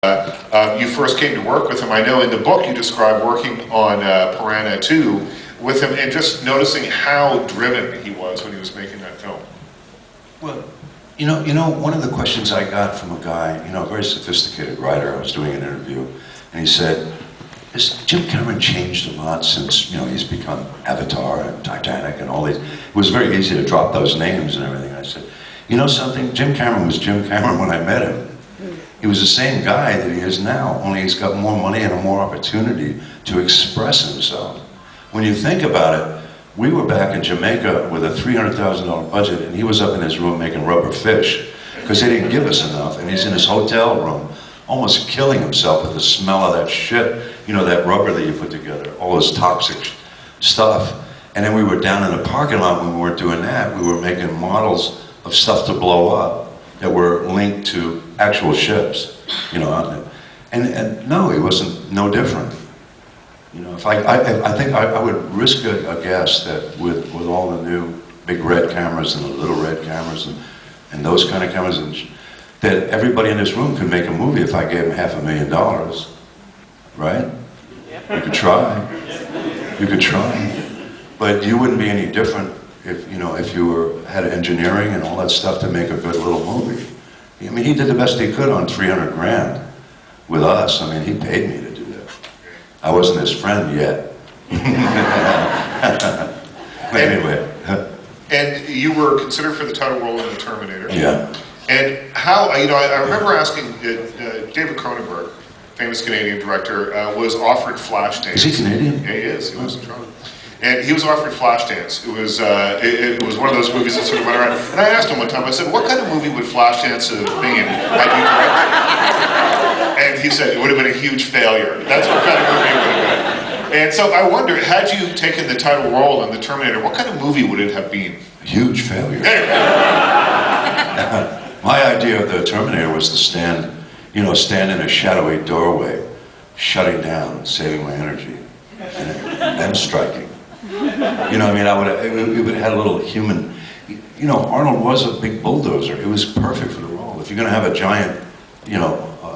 You first came to work with him. I know in the book you describe working on Piranha 2 with him and just noticing how driven he was when he was making that film. Well, you know, one of the questions I got from a guy, a very sophisticated writer, I was doing an interview, and he said, has Jim Cameron changed a lot since, he's become Avatar and Titanic and all these? It was very easy to drop those names and everything. I said, you know something? Jim Cameron was Jim Cameron when I met him. He was the same guy that he is now, only he's got more money and more opportunity to express himself. When you think about it, we were back in Jamaica with a $300,000 budget, and he was up in his room making rubber fish because they didn't give us enough, and he's in his hotel room almost killing himself with the smell of that shit, that rubber that you put together, all this toxic stuff. And then we were down in the parking lot when we weren't doing that. We were making models of stuff to blow up that were linked to actual ships, and no, it wasn't no different. If I think I would risk a guess that with all the new big red cameras and the little red cameras and those kind of cameras, that everybody in this room could make a movie if I gave them $500,000, right? You could try. You could try, but you wouldn't be any different if you had engineering and all that stuff to make a good little movie. I mean, he did the best he could on 300 grand with us. I mean, he paid me to do that. I wasn't his friend yet. Anyway. And you were considered for the title role in The Terminator. Yeah. And how, I remember asking David Cronenberg, famous Canadian director, was offered Flashdance. Is he Canadian? Yeah, he is. He lives in Toronto. And he was offered Flashdance. It was one of those movies that sort of went around. And I asked him one time, I said, what kind of movie would Flashdance have been had you directed? And he said, it would have been a huge failure. That's what kind of movie it would have been. And so I wonder, had you taken the title role in The Terminator, what kind of movie would it have been? A huge failure. My idea of The Terminator was to stand in a shadowy doorway, shutting down, saving my energy, and then striking. It would have had a little human, Arnold was a big bulldozer. It was perfect for the role. If you're going to have a giant,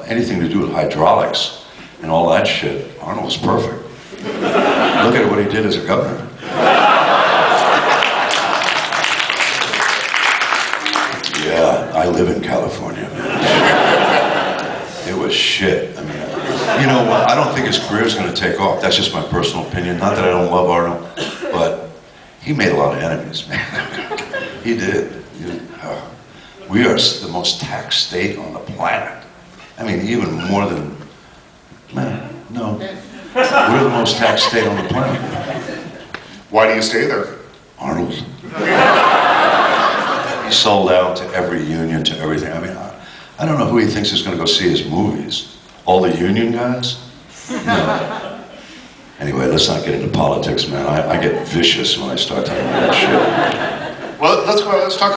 anything to do with hydraulics and all that shit, Arnold was perfect. Look at what he did as a governor. Yeah, I live in California, man. It was shit. I mean, I don't think his career is going to take off. That's just my personal opinion. Not that I don't love Arnold, but he made a lot of enemies, man. He did. We are the most taxed state on the planet. I mean, even more than, no. We're the most taxed state on the planet. Why do you stay there? Arnold. He sold out to every union, to everything. I mean, I don't know who he thinks is going to go see his movies. All the union guys? No. Anyway, let's not get into politics, man. I get vicious when I start talking about that shit. Well, let's talk